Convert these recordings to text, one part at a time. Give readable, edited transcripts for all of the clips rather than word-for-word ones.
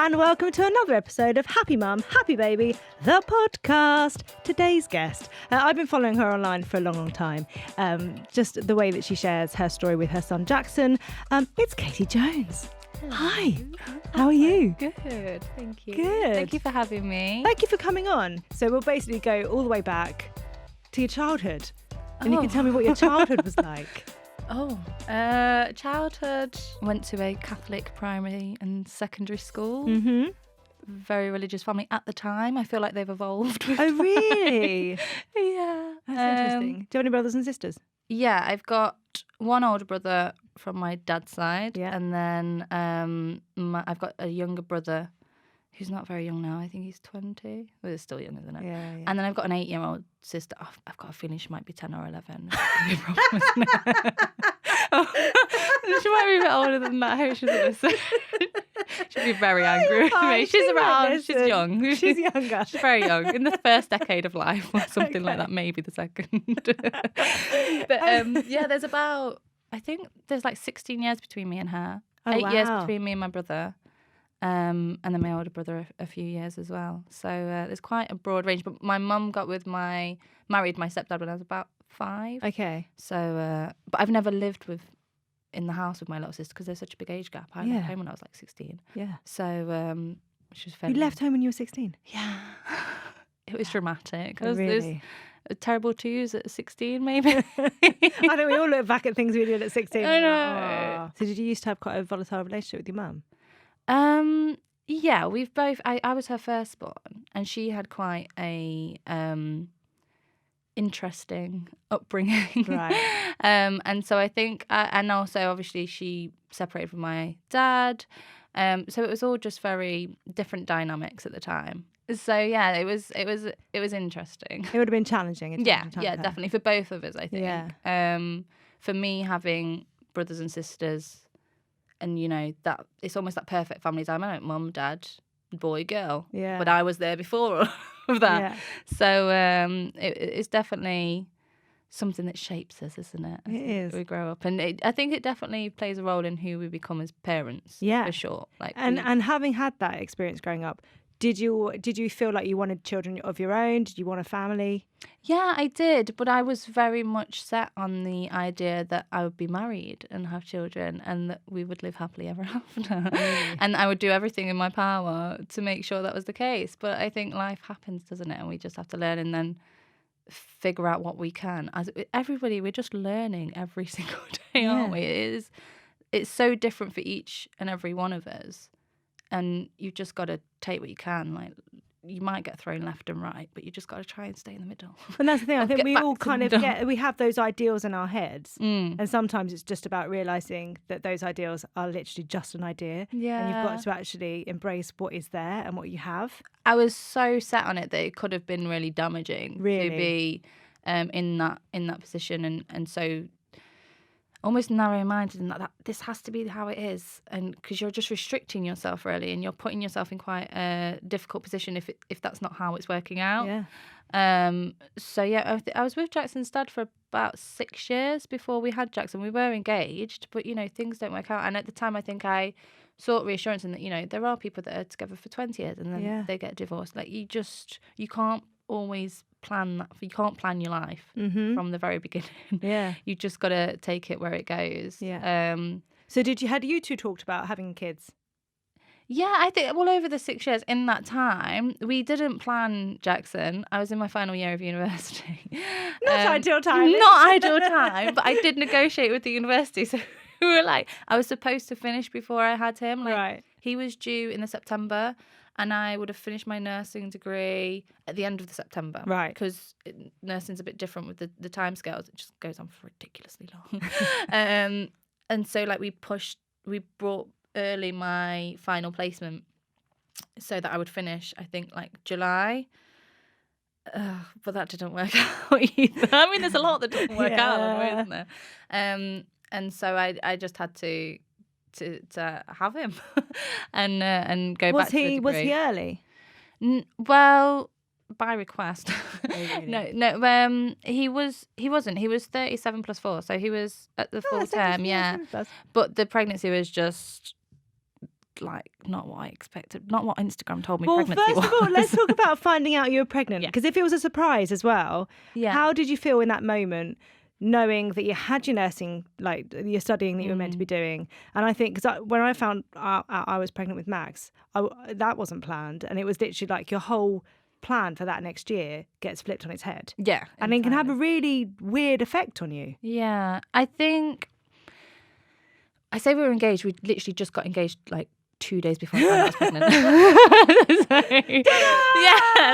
and welcome to another episode of Happy Mum, Happy Baby, the podcast. Today's guest, I've been following her online for a long time. Just the way that she shares her story with her son Jackson. It's Kaytee Jones. Hello. Hi, how are you? Good, thank you. Good. Thank you for having me. Thank you for coming on. So we'll basically go all the way back to your childhood. And you can tell me what your childhood was like. Childhood. Went to a Catholic primary and secondary school. Mm-hmm. Very religious family at the time. I feel like they've evolved. Oh, really? Yeah. That's interesting. Do you have any brothers and sisters? Yeah, I've got one older brother from my dad's side. Yeah. And then I've got a younger brother who's not very young now. I think he's 20. Well, he's still young, isn't it? Yeah. And then I've got an 8-year-old sister. Oh, I've got a feeling she might be 10 or 11. She might be a bit older than that. I hope she doesn't listen. She'll be very angry with me. She's around. She's young. She's younger. She's very young. In the first decade of life or something like that. Maybe the second. But yeah, I think there's like 16 years between me and her. Oh, 8 years wow. between me and my brother. And then my older brother a few years as well. So there's quite a broad range. But my mum married my stepdad when I was about 5. Okay. So, but I've never lived in the house with my little sister because there's such a big age gap. I left home when I was like 16. Yeah. So she was fairly... You left home when you were 16? Yeah. It was dramatic. Really? Terrible to use at 16, maybe. I think we all look back at things we did at 16. I know. Oh. So did you used to have quite a volatile relationship with your mum? Yeah, we've both. I was her firstborn, and she had quite a interesting upbringing. Right. And so I think, and also obviously she separated from my dad. So it was all just very different dynamics at the time. So yeah, it was interesting. It would have been challenging. Yeah, definitely for both of us. I think. Yeah. For me, having brothers and sisters. And, you know, that it's almost that perfect family dynamic, mum, dad, boy, girl. Yeah. But I was there before all of that. Yeah. So it's definitely something that shapes us, isn't it? It is. We grow up. And I think it definitely plays a role in who we become as parents. Yeah. For sure. And having had that experience growing up, did you feel like you wanted children of your own? Did you want a family? Yeah, I did. But I was very much set on the idea that I would be married and have children and that we would live happily ever after. Really? And I would do everything in my power to make sure that was the case. But I think life happens, doesn't it? And we just have to learn and then figure out what we can. As everybody, we're just learning every single day, aren't we? It's so different for each and every one of us. And you've just got to take what you can. Like, you might get thrown left and right, but you just got to try and stay in the middle. And that's the thing. I think we all kind of we have those ideals in our heads. And sometimes it's just about realising that those ideals are literally just an idea. Yeah. And you've got to actually embrace what is there and what you have. I was so set on it that it could have been really damaging Really? to be in that position and so almost narrow-minded and that this has to be how it is, and because you're just restricting yourself really, and you're putting yourself in quite a difficult position if that's not how it's working out. Yeah. So yeah, I was with Jackson's dad for about 6 years before we had Jackson. We were engaged, but you know things don't work out. And at the time, I think I sought reassurance in that you know there are people that are together for 20 years and then they get divorced. Like you can't always plan that. You can't plan your life from the very beginning. Yeah. You just got to take it where it goes. Yeah. So had you two talked about having kids? Yeah, I think over the 6 years in that time, we didn't plan Jackson. I was in my final year of university. Not ideal time. Not ideal time, but I did negotiate with the university. So we were like, I was supposed to finish before I had him. Like, right. He was due in the September. And I would have finished my nursing degree at the end of the September. Right. Because nursing's a bit different with the timescales. It just goes on for ridiculously long. And so, like, we brought early my final placement so that I would finish, I think, like, July. But that didn't work out either. I mean, there's a lot that doesn't work out, isn't there? And so I just had to have him and go back to the degree. Was he early? Well, by request. Oh, really? No. He wasn't. He was 37 plus 4, so he was at the full term. Yeah, but the pregnancy was just like not what I expected, not what Instagram told me Well, pregnancy first of all, was. let's talk about finding out you were pregnant. Yeah. Because if it was a surprise as well, Yeah. how did you feel in that moment, knowing that you had your nursing, like your studying that you were meant to be doing? And I think, because when I found out I was pregnant with Max, that wasn't planned. And it was literally like your whole plan for that next year gets flipped on its head. Yeah. And it can have a entirely. really weird effect on you. Yeah. I think, I say we were engaged, we literally just got engaged like 2 days before I found out I was pregnant.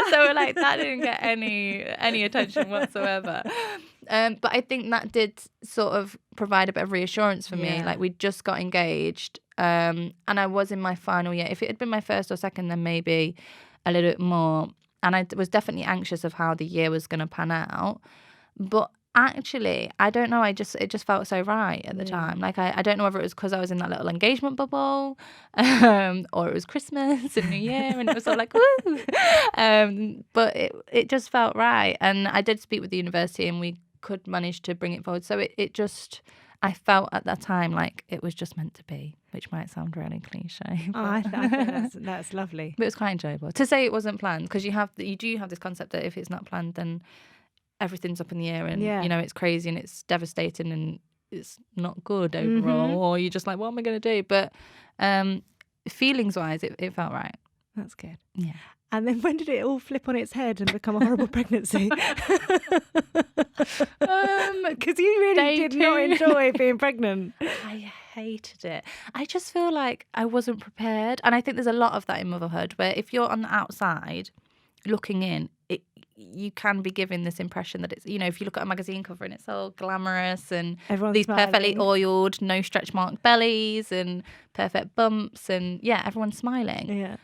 So we're like, that didn't get any attention whatsoever. But I think that did sort of provide a bit of reassurance for me. Yeah. Like, we just got engaged, and I was in my final year. If it had been my first or second, then maybe a little bit more. And I was definitely anxious of how the year was going to pan out. But actually, I don't know. It just felt so right at the time. Like, I don't know whether it was because I was in that little engagement bubble, or it was Christmas and New Year, and it was all like, woo. But it just felt right. And I did speak with the university, and we could manage to bring it forward. So it just, I felt at that time like it was just meant to be, which might sound really cliche. Oh, I think that's lovely. But it was quite enjoyable. To say it wasn't planned, because you do have this concept that if it's not planned, then everything's up in the air, and you know, it's crazy and it's devastating and it's not good overall, or you're just like, what am I going to do? But feelings wise, it felt right. That's good. Yeah. And then when did it all flip on its head and become a horrible pregnancy? Because you really did not enjoy being pregnant. I hated it. I just feel like I wasn't prepared. And I think there's a lot of that in motherhood, where if you're on the outside looking in, you can be given this impression that it's, you know, if you look at a magazine cover and it's all glamorous and Everyone's these smiling. perfectly oiled, no stretch mark bellies and perfect bumps, and everyone's smiling. Yeah.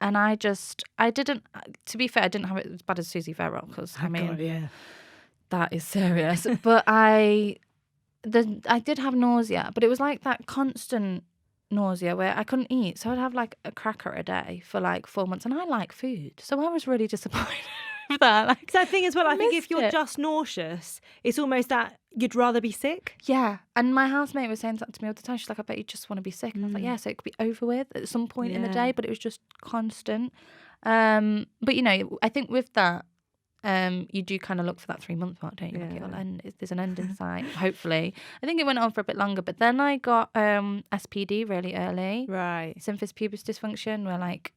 And I didn't, to be fair, I didn't have it as bad as Susie Farrell, because that is serious. But I did have nausea, but it was like that constant nausea where I couldn't eat. So I'd have like a cracker a day for like 4 months, and I like food. So I was really disappointed with that. Like, So the thing as well, I think if missed you're it. just nauseous, it's almost that you'd rather be sick. Yeah. And my housemate was saying that to me all the time. She's like, I bet you just want to be sick. And I was like, yeah, so it could be over with at some point in the day, but it was just constant. But, you know, I think with that, you do kind of look for that 3 month mark, don't you? Like, it'll end, there's an end in sight, hopefully. I think it went on for a bit longer, but then I got SPD really early. Right. Symphysis pubis dysfunction, where like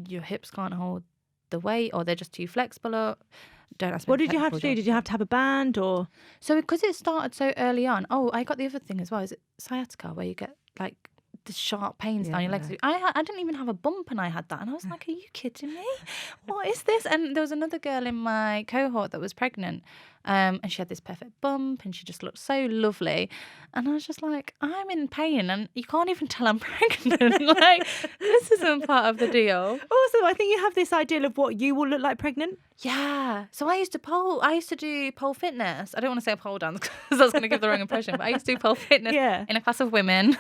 your hips can't hold the weight, or they're just too flexible up. Don't ask me. What did you have to do? Did you have to have a band or? So because it started so early on, I got the other thing as well. Is it sciatica, where you get like the sharp pains down your legs? I didn't even have a bump, and I had that, and I was like, are you kidding me? What is this? And there was another girl in my cohort that was pregnant, and she had this perfect bump, and she just looked so lovely, and I was just like, I'm in pain, and you can't even tell I'm pregnant. Like, this isn't part of the deal. Also, I think you have this ideal of what you will look like pregnant. Yeah. So I used to do pole fitness. I don't want to say pole dance because that's going to give the wrong impression, but I used to do pole fitness in a class of women.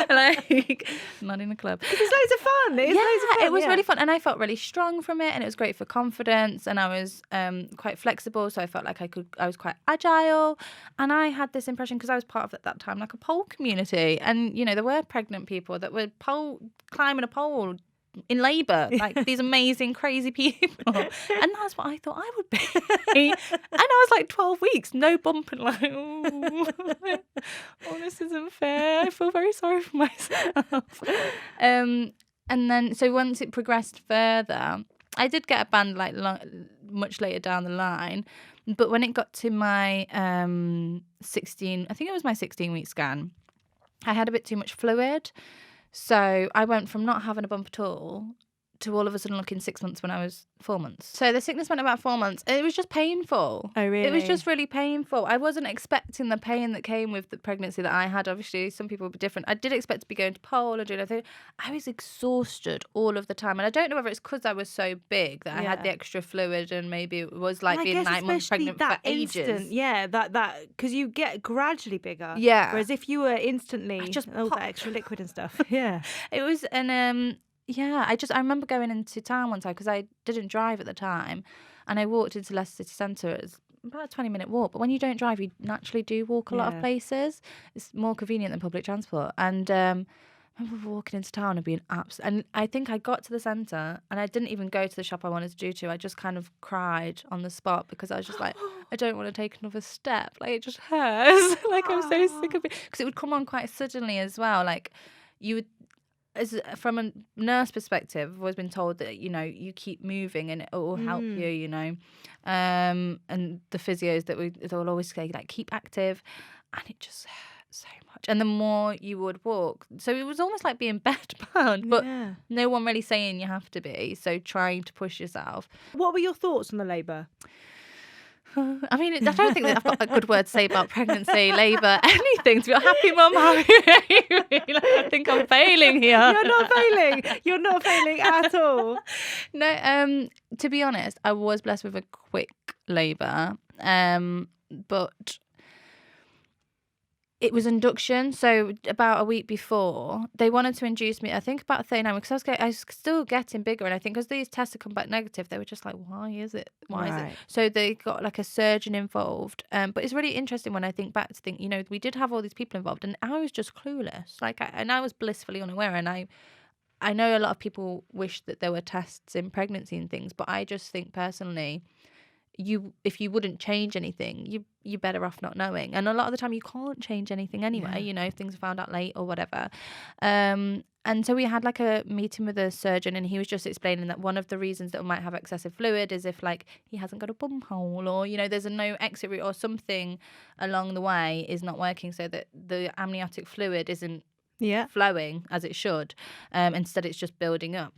Like, not in a club. It's loads of fun. It was really fun. And I felt really strong from it, and it was great for confidence, and I was quite flexible, so I felt like I was quite agile, and I had this impression, because I was part of at that time like a pole community, and you know, there were pregnant people that were climbing a pole in labour, like these amazing crazy people, and that's what I thought I would be. And I was like 12 weeks, no bump, and like, oh, this isn't fair. I feel very sorry for myself. And then so once it progressed further, I did get a band like much later down the line, but when it got to my 16, I think it was my 16-week scan, I had a bit too much fluid. So I went from not having a bump at all to all of a sudden looking 6 months when I was 4 months. So the sickness went about 4 months. And it was just painful. Oh, really? It was just really painful. I wasn't expecting the pain that came with the pregnancy that I had. Obviously, some people would be different. I did expect to be going to pole or doing everything. I was exhausted all of the time. And I don't know whether it's because I was so big that I had the extra fluid, and maybe it was like being 9 months pregnant for ages. That because you get gradually bigger. Yeah. Whereas if you were instantly just all that extra liquid and stuff. Yeah. It was I remember going into town one time, because I didn't drive at the time, and I walked into Leicester City Centre. It was about a 20-minute walk, but when you don't drive, you naturally do walk a lot of places. It's more convenient than public transport. And I remember walking into town and being and I think I got to the centre and I didn't even go to the shop I wanted to do to. I just kind of cried on the spot because I was just like, I don't want to take another step. Like, it just hurts. Like, I'm so sick of it. Because it would come on quite suddenly as well. Like, you would, from a nurse perspective, I've always been told that, you know, you keep moving and it will help you, you know. And the physios they'll always say, like, keep active. And it just hurt so much. And the more you would walk, so it was almost like being bedbound, but no one really saying you have to be. So trying to push yourself. What were your thoughts on the labour? I mean, I don't think that I've got a good word to say about pregnancy, labour, anything. To be a happy mum, I think I'm failing here. You're not failing. You're not failing at all. No, to be honest, I was blessed with a quick labour, but it was induction. So about a week before, they wanted to induce me, I think about 39, because I was still getting bigger. And I think because these tests had come back negative, they were just like, why is it? Why is it? So they got like a surgeon involved. But it's really interesting when I think back to think, you know, we did have all these people involved and I was just clueless. Like, and I was blissfully unaware. And I know a lot of people wish that there were tests in pregnancy and things, but I just think personally, if you wouldn't change anything, you're better off not knowing. And a lot of the time you can't change anything anyway, you know, if things are found out late or whatever. And so we had like a meeting with a surgeon and he was just explaining that one of the reasons that we might have excessive fluid is if like he hasn't got a bum hole or, you know, there's a no exit route or something along the way is not working so that the amniotic fluid isn't flowing as it should. Instead it's just building up.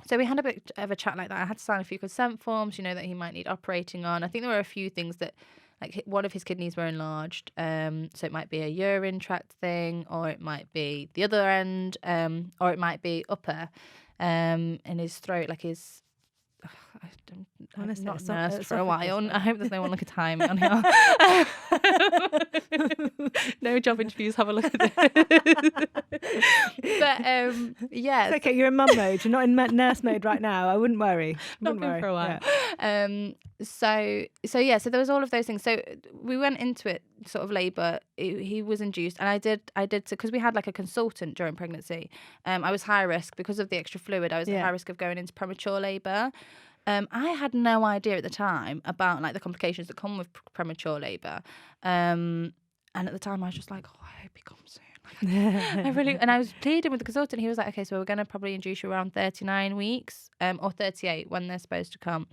So we had a bit of a chat like that. I had to sign a few consent forms, you know, that he might need operating on. I think there were a few things that, like, one of his kidneys were enlarged. So it might be a urine tract thing, or it might be the other end, or it might be upper in his throat, like his... I've not nursed for a while. I hope there's no one looking at time on here. No job interviews, have a look at this. But yeah. It's okay, you're in mum mode. You're not in nurse mode right now. I wouldn't worry. Not been for a while. Yeah. So there was all of those things. So we went into it sort of labour. He was induced, and I did because we had like a consultant during pregnancy. I was high risk because of the extra fluid. I was at high risk of going into premature labour. I had no idea at the time about like the complications that come with premature labour. And at the time I was just like, oh, I hope he comes soon. And I was pleading with the consultant. He was like, okay, so we're going to probably induce you around 39 weeks or 38 when they're supposed to come,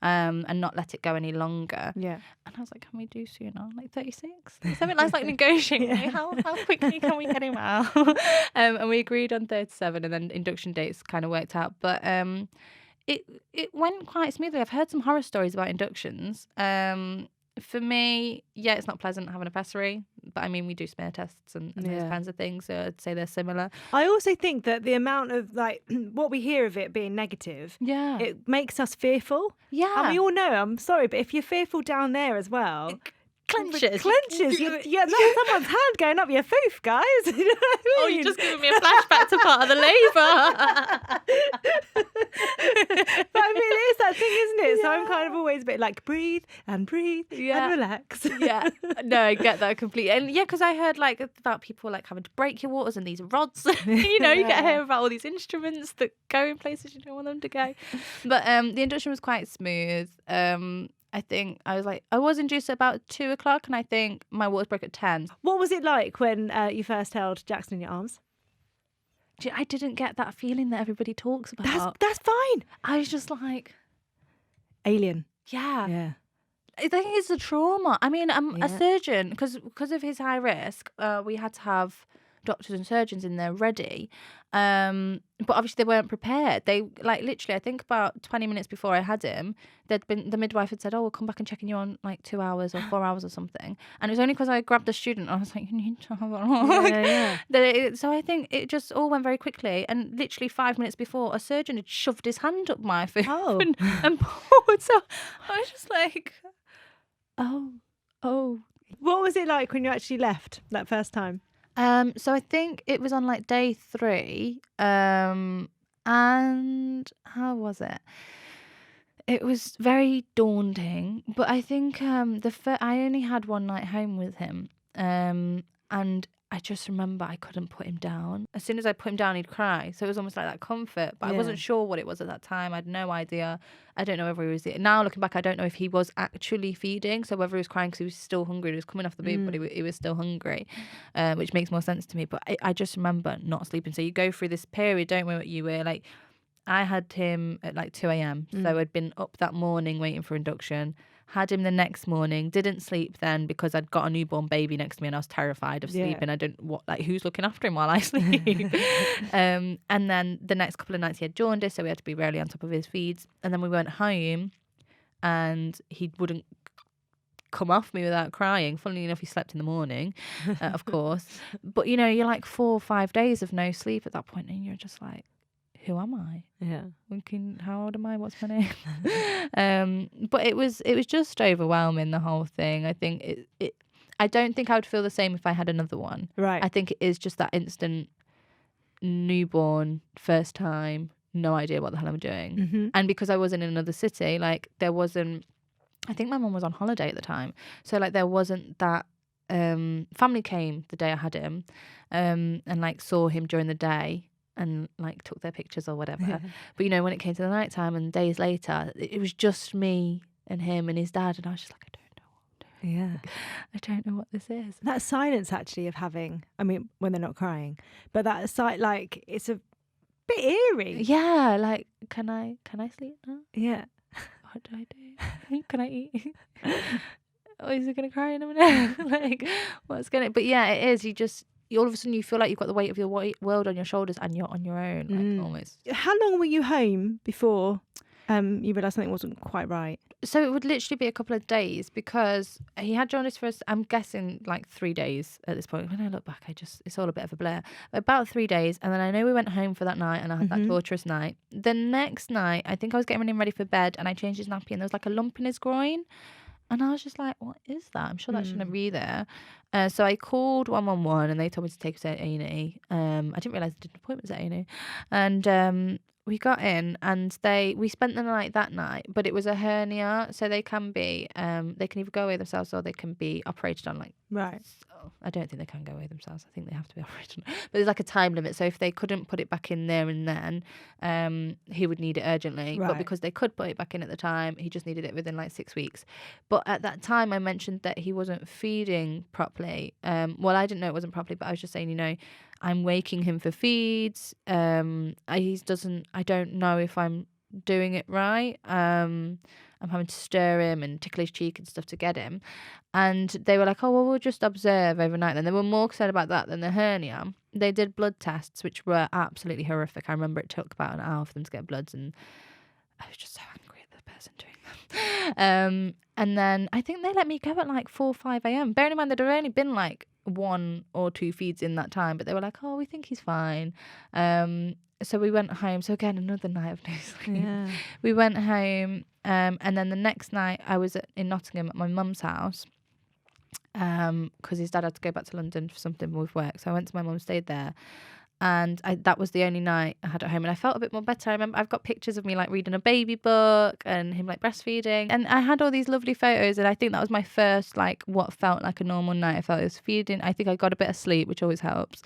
and not let it go any longer. Yeah. And I was like, can we do sooner? Like 36? Something like negotiating. Like, how quickly can we get him out? And we agreed on 37 and then induction dates kind of worked out. But it went quite smoothly. I've heard some horror stories about inductions. For me, yeah, it's not pleasant having a pessary, but I mean, we do smear tests and those kinds of things, so I'd say they're similar. I also think that the amount of like what we hear of it being negative, it makes us fearful. Yeah, and we all know. I'm sorry, but if you're fearful down there as well. Clenches. Yeah, that's someone's hand going up your foof, guys. You know what I mean? Oh, you're just giving me a flashback to part of the labour. But I mean, it is that thing, isn't it? So I'm kind of always a bit like breathe and relax. Yeah. No, I get that completely. And yeah, because I heard like about people like having to break your waters and these rods. You know, you get to hear about all these instruments that go in places you don't want them to go. But the induction was quite smooth. I think I was induced at about 2:00 and I think my waters broke at 10. What was it like when you first held Jackson in your arms? I didn't get that feeling that everybody talks about. That's fine. I was just like... Alien. Yeah. I think it's the trauma. I mean, I'm a surgeon, because of his high risk, we had to have doctors and surgeons in there ready. But obviously they weren't prepared. They like literally, I think about 20 minutes before I had him, the midwife had said, oh, we'll come back and check in you on like 2 hours or 4 hours or something. And it was only because I grabbed the student and I was like, you need to have a So I think it just all went very quickly. And literally 5 minutes before, a surgeon had shoved his hand up my foot and pulled. So I was just like, oh. What was it like when you actually left that first time? So I think it was on like day 3, and how was it? It was very daunting, but I think I only had one night home with him, and And I just remember I couldn't put him down. As soon as I put him down, he'd cry. So it was almost like that comfort. But I wasn't sure what it was at that time. I had no idea. I don't know whether he was... Now looking back, I don't know if he was actually feeding. So whether he was crying because he was still hungry. He was coming off the boob, but he was still hungry, which makes more sense to me. But I just remember not sleeping. So you go through this period, don't we, you were like... I had him at like 2 a.m. So I'd been up that morning waiting for induction. Had him the next morning, didn't sleep then because I'd got a newborn baby next to me and I was terrified of sleeping. I didn't who's looking after him while I sleep. And then the next couple of nights he had jaundice, so we had to be really on top of his feeds. And then we went home and he wouldn't come off me without crying. Funnily enough, he slept in the morning, of course. But you know, you're like 4 or 5 days of no sleep at that point, and you're just like, who am I? Yeah. How old am I? What's my name? But it was just overwhelming, the whole thing. I think I don't think I would feel the same if I had another one. Right. I think it is just that instant newborn, first time, no idea what the hell I'm doing. Mm-hmm. And because I wasn't in another city, like there wasn't, I think my mum was on holiday at the time. So like there wasn't that, family came the day I had him, and like saw him during the day and like took their pictures or whatever. Yeah. But you know, when it came to the night time and days later, it was just me and him and his dad, and I was just like, I don't know what I'm doing. Yeah. I don't know what this is. That silence actually of having, I mean, when they're not crying, but that like it's a bit eerie. Yeah, like can I sleep now? Yeah. What do I do? Can I eat? Oh, is he gonna cry in a minute? Like, what's gonna? But yeah, it is. All of a sudden you feel like you've got the weight of your world on your shoulders and you're on your own, like almost. How long were you home before you realised something wasn't quite right? So it would literally be a couple of days because he had jaundice for us, I'm guessing like 3 days at this point. When I look back, it's all a bit of a blur. About 3 days. And then I know we went home for that night and I had that torturous night. The next night, I think I was getting him ready for bed and I changed his nappy and there was like a lump in his groin. And I was just like, what is that? I'm sure that shouldn't be there. So I called 111 and they told me to take us to A&E. I didn't realise I did appointments at A&E. And we got in and we spent the night that night, but it was a hernia. So they can either go away themselves or they can be operated on. Like, right. I don't think they can go away themselves. I think they have to be operated on. But there's like a time limit. So if they couldn't put it back in there and then, he would need it urgently. Right. But because they could put it back in at the time, he just needed it within like 6 weeks. But at that time, I mentioned that he wasn't feeding properly. Well, I didn't know it wasn't properly, but I was just saying, you know, I'm waking him for feeds. I don't know if I'm doing it right. I'm having to stir him and tickle his cheek and stuff to get him. And they were like, oh, well, we'll just observe overnight. Then they were more concerned about that than the hernia. They did blood tests, which were absolutely horrific. I remember it took about an hour for them to get bloods, and I was just so angry at the person doing them. And then I think they let me go at like 4 or 5 a.m. Bearing in mind there'd only been like 1 or 2 feeds in that time, but they were like, oh, we think he's fine. So we went home. So again, another night of no sleep. Yeah. We went home, and then the next night I was in Nottingham at my mum's house, because his dad had to go back to London for something with work. So I went to my mum, stayed there. And that was the only night I had at home, and I felt a bit more better. I remember I've got pictures of me like reading a baby book and him like breastfeeding, and I had all these lovely photos, and I think that was my first like what felt like a normal night. I felt I was feeding. I think I got a bit of sleep, which always helps.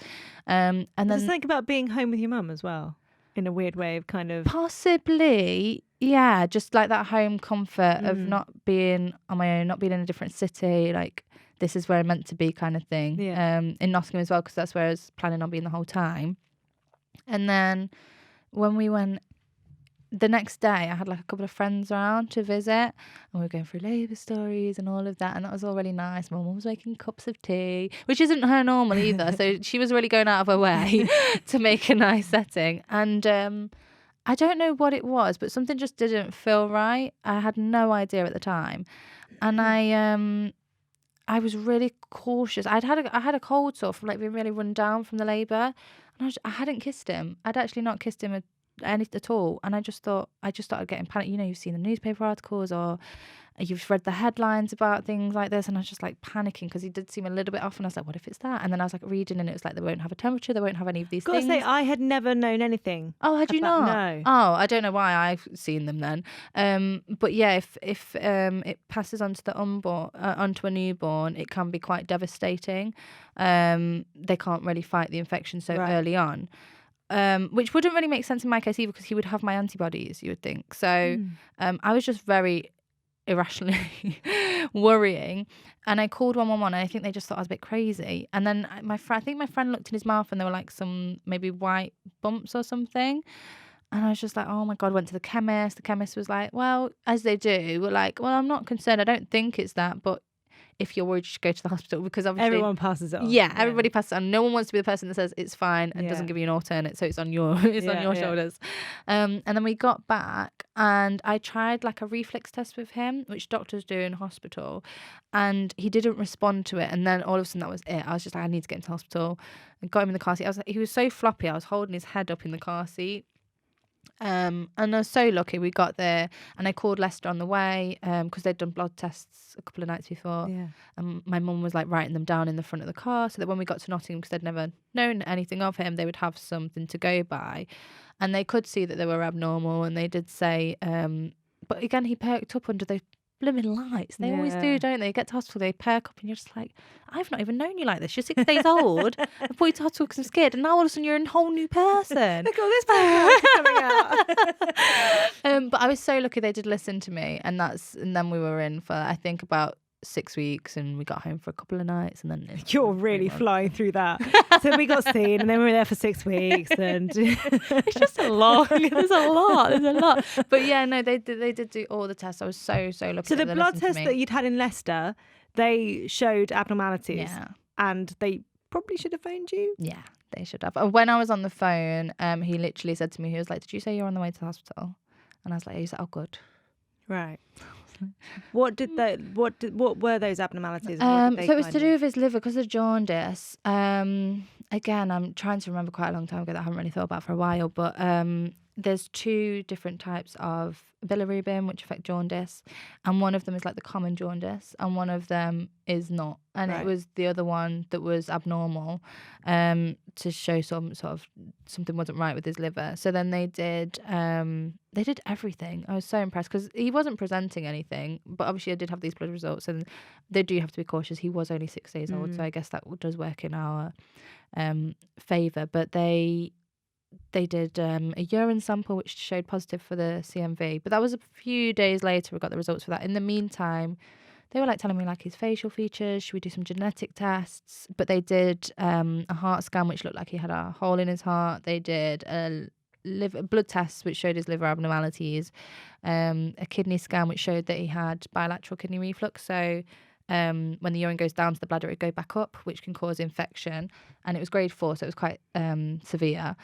And then just think about being home with your mum as well, in a weird way of kind of possibly, yeah, just like that home comfort of not being on my own, not being in a different city, like this is where I'm meant to be kind of thing. Yeah. In Nottingham as well, because that's where I was planning on being the whole time. And then when we went the next day, I had like a couple of friends around to visit, and we were going through labour stories and all of that, and that was all really nice. My mum was making cups of tea, which isn't her normal either, so she was really going out of her way to make a nice setting. And I don't know what it was, but something just didn't feel right. I had no idea at the time, and I was really cautious. I had a cold sore from like being really run down from the labour, and I hadn't kissed him. I'd actually not kissed him anything at all. And I just started getting panic. You know, you've seen the newspaper articles or you've read the headlines about things like this, and I was just like panicking because he did seem a little bit off, and I was like, what if it's that? And then I was like reading, and it was like they won't have a temperature, they won't have any of these things. Gotta say, I had never known anything. Oh, had you not? No. Oh, I don't know why I've seen them then. But yeah, if it passes on to the unborn, onto a newborn, it can be quite devastating. They can't really fight the infection so early on. Which wouldn't really make sense in my case either, because he would have my antibodies, you would think. So I was just very irrationally worrying, and I called 111, and I think they just thought I was a bit crazy. And then I think my friend looked in his mouth, and there were like some maybe white bumps or something, and I was just like, oh my God. Went to the chemist. The chemist was like, well, as they do, we're like, well, I'm not concerned, I don't think it's that, but if you're worried, you should go to the hospital, because obviously everyone passes it on. Yeah, everybody passes it on. No one wants to be the person that says it's fine and doesn't give you an alternate, so it's on your on your shoulders. And then we got back, and I tried like a reflex test with him, which doctors do in hospital, and he didn't respond to it. And then all of a sudden that was it. I was just like, I need to get into hospital. I got him in the car seat. I was like, he was so floppy. I was holding his head up in the car seat. And I was so lucky we got there, and I called Leicester on the way because they'd done blood tests a couple of nights before, and my mum was like writing them down in the front of the car so that when we got to Nottingham, because they'd never known anything of him, they would have something to go by, and they could see that they were abnormal, and they did say but again, he perked up under the blooming lights. They always do, don't they? Get to hospital, they perk up, and you're just like, I've not even known you like this. You're 6 days old. I brought you to hospital because I'm scared, and now all of a sudden you're a whole new person. Look at all this paperwork coming out. But I was so lucky they did listen to me, and then we were in for I think about 6 weeks, and we got home for a couple of nights, and then you're really flying through that. So we got seen, and then we were there for 6 weeks, and it's just a lot. There's a lot. But yeah, no, they did do all the tests. I was so lucky. So the blood test that you'd had in Leicester, they showed abnormalities, and they probably should have phoned you. Yeah, they should have. And when I was on the phone, he literally said to me, he was like, "Did you say you're on the way to the hospital?" And I was like, "He said, oh, good." Right. What were those abnormalities? So it was to do with his liver because of jaundice. Again, I'm trying to remember quite a long time ago that I haven't really thought about for a while, but there's 2 different types of bilirubin which affect jaundice, and one of them is like the common jaundice, and one of them is not, and it was the other one that was abnormal, to show some sort of something wasn't right with his liver. So then they did everything. I was so impressed because he wasn't presenting anything, but obviously I did have these blood results, and they do have to be cautious. He was only 6 days old, so I guess that does work in our favour. But they did a urine sample which showed positive for the CMV, but that was a few days later we got the results for that. In the meantime, they were like telling me like his facial features, should we do some genetic tests? But they did a heart scan which looked like he had a hole in his heart. They did a blood test which showed his liver abnormalities, a kidney scan which showed that he had bilateral kidney reflux, so when the urine goes down to the bladder, it go back up, which can cause infection. And it was grade 4, so it was quite severe,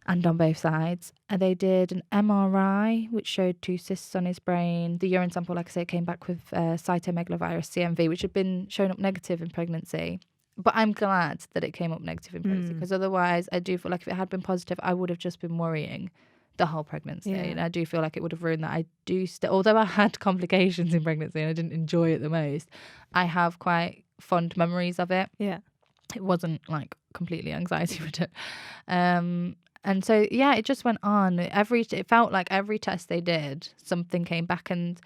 and on both sides. And they did an MRI, which showed 2 cysts on his brain. The urine sample, like I say, came back with cytomegalovirus, CMV, which had been shown up negative in pregnancy. But I'm glad that it came up negative in pregnancy, because otherwise I do feel like if it had been positive, I would have just been worrying the whole pregnancy. And I do feel like it would have ruined that. I do although I had complications in pregnancy and I didn't enjoy it the most, I have quite fond memories of it. It wasn't like completely anxiety ridden. And so it just went on. It felt like every test they did, something came back, and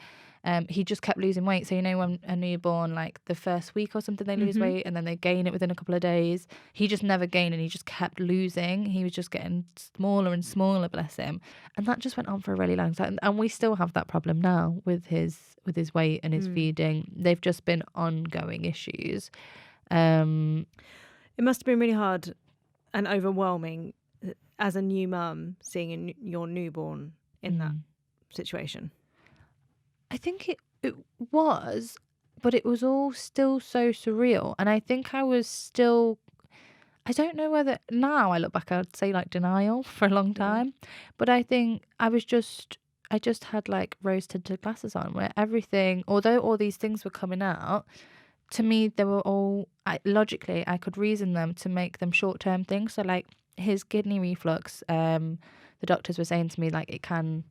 he just kept losing weight. So you know when a newborn, like the first week or something, they lose weight and then they gain it within a couple of days. He just never gained, and he just kept losing. He was just getting smaller and smaller, bless him. And that just went on for a really long time. And we still have that problem now with his weight and his feeding. They've just been ongoing issues. It must have been really hard and overwhelming as a new mum seeing your newborn in that situation. I think it was, but it was all still so surreal. And I think I don't know whether, now I look back, I'd say like denial for a long time. But I think I just had like rose tinted glasses on, where everything, although all these things were coming out, to me, they were all, logically, I could reason them to make them short-term things. So like his kidney reflux, the doctors were saying to me, like, it can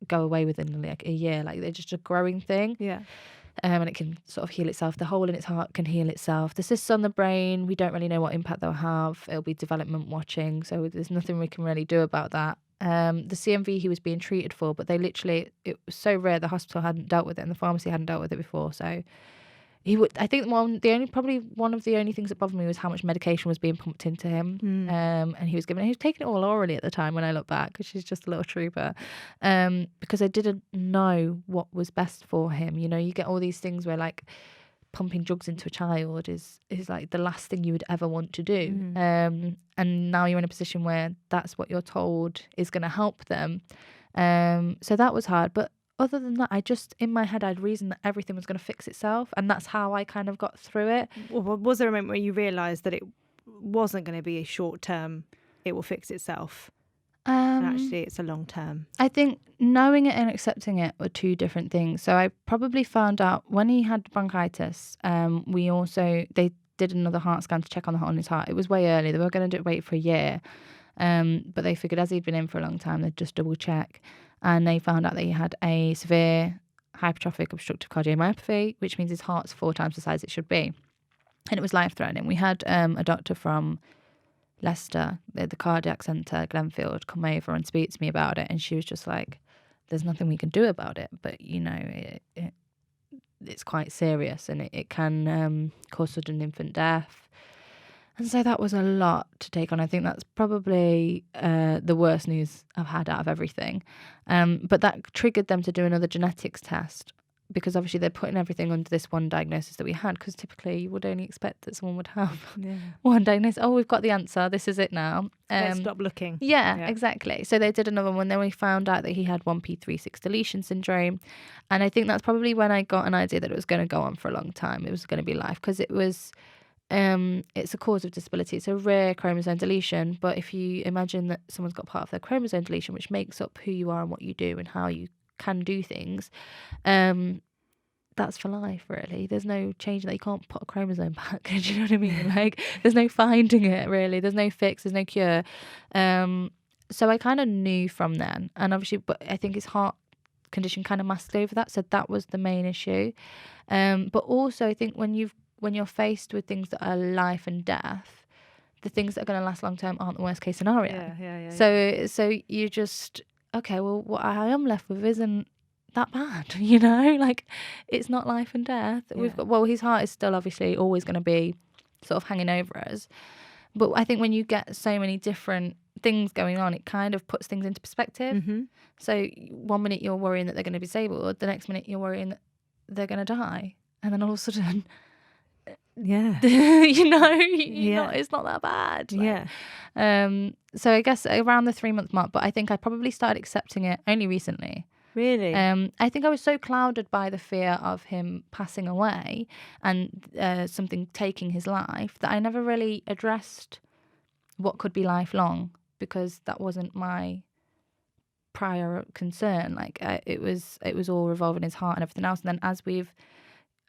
go away within like a year. Like, they're just a growing thing. Yeah. And it can sort of heal itself. The hole in its heart can heal itself. The cysts on the brain, we don't really know what impact they'll have. It'll be development watching, so there's nothing we can really do about that. The CMV he was being treated for, but it was so rare the hospital hadn't dealt with it and the pharmacy hadn't dealt with it before. So I think one of the only things that bothered me was how much medication was being pumped into him. And he was taking it all orally at the time when I look back, which is just a little trooper. Because I didn't know what was best for him. You know, you get all these things where like pumping drugs into a child is like the last thing you would ever want to do. And now you're in a position where that's what you're told is going to help them. So that was hard. But other than that, in my head, I'd reasoned that everything was going to fix itself. And that's how I kind of got through it. Well, was there a moment where you realised that it wasn't going to be a short term, it will fix itself? And actually, it's a long term. I think knowing it and accepting it were two different things. So I probably found out when he had bronchitis, they did another heart scan to check on his heart. It was way early. They were going to wait for a year. But they figured as he'd been in for a long time, they'd just double check. And they found out that he had a severe hypertrophic obstructive cardiomyopathy, which means his heart's 4 times the size it should be. And it was life-threatening. We had a doctor from Leicester, the cardiac centre, Glenfield, come over and speak to me about it. And she was just like, there's nothing we can do about it. But, you know, it's quite serious and it can cause sudden infant death. And so that was a lot to take on. I think that's probably the worst news I've had out of everything. But that triggered them to do another genetics test because obviously they're putting everything under this one diagnosis that we had, because typically you would only expect that someone would have one diagnosis. Oh, we've got the answer. This is it now. Let's stop looking. Yeah, exactly. So they did another one. Then we found out that he had 1p36 deletion syndrome. And I think that's probably when I got an idea that it was going to go on for a long time. It was going to be life, because it was... it's a cause of disability. It's a rare chromosome deletion, but if you imagine that someone's got part of their chromosome deletion, which makes up who you are and what you do and how you can do things, that's for life, really. There's no changing that. You can't put a chromosome back. Do you know what I mean? Like, there's no finding it, really. There's no fix. There's no cure. So I kind of knew from then, and obviously, but I think his heart condition kind of masked over that, so that was the main issue. But also, I think when you're faced with things that are life and death, the things that are going to last long term aren't the worst case scenario. Yeah. So you just, okay, well, what I am left with isn't that bad, you know? Like, it's not life and death. Yeah. His heart is still obviously always going to be sort of hanging over us. But I think when you get so many different things going on, it kind of puts things into perspective. Mm-hmm. So one minute you're worrying that they're going to be disabled, the next minute you're worrying that they're going to die. And then all of a sudden... Yeah. you know, it's not that bad. Like, so I guess around the 3-month mark, but I think I probably started accepting it only recently. Really? I think I was so clouded by the fear of him passing away and something taking his life that I never really addressed what could be lifelong, because that wasn't my prior concern. Like, it was all revolving his heart and everything else. And then as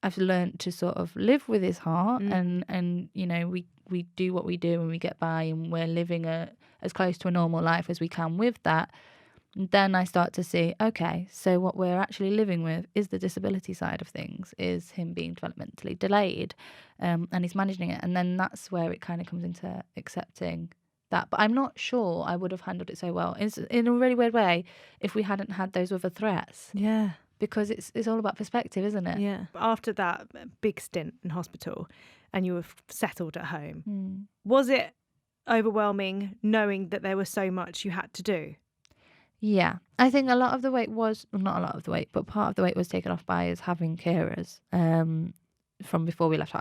I've learned to sort of live with his heart, and you know, we do what we do and we get by, and we're living as close to a normal life as we can with that. Then I start to see, okay, so what we're actually living with is the disability side of things, is him being developmentally delayed, and he's managing it. And then that's where it kind of comes into accepting that. But I'm not sure I would have handled it so well, in a really weird way, if we hadn't had those other threats. Yeah. Because it's all about perspective, isn't it? Yeah. After that big stint in hospital and you were settled at home, was it overwhelming knowing that there was so much you had to do? Yeah. I think a lot of the weight was, well, not a lot of the weight, but part of the weight was taken off by us having carers from before we left.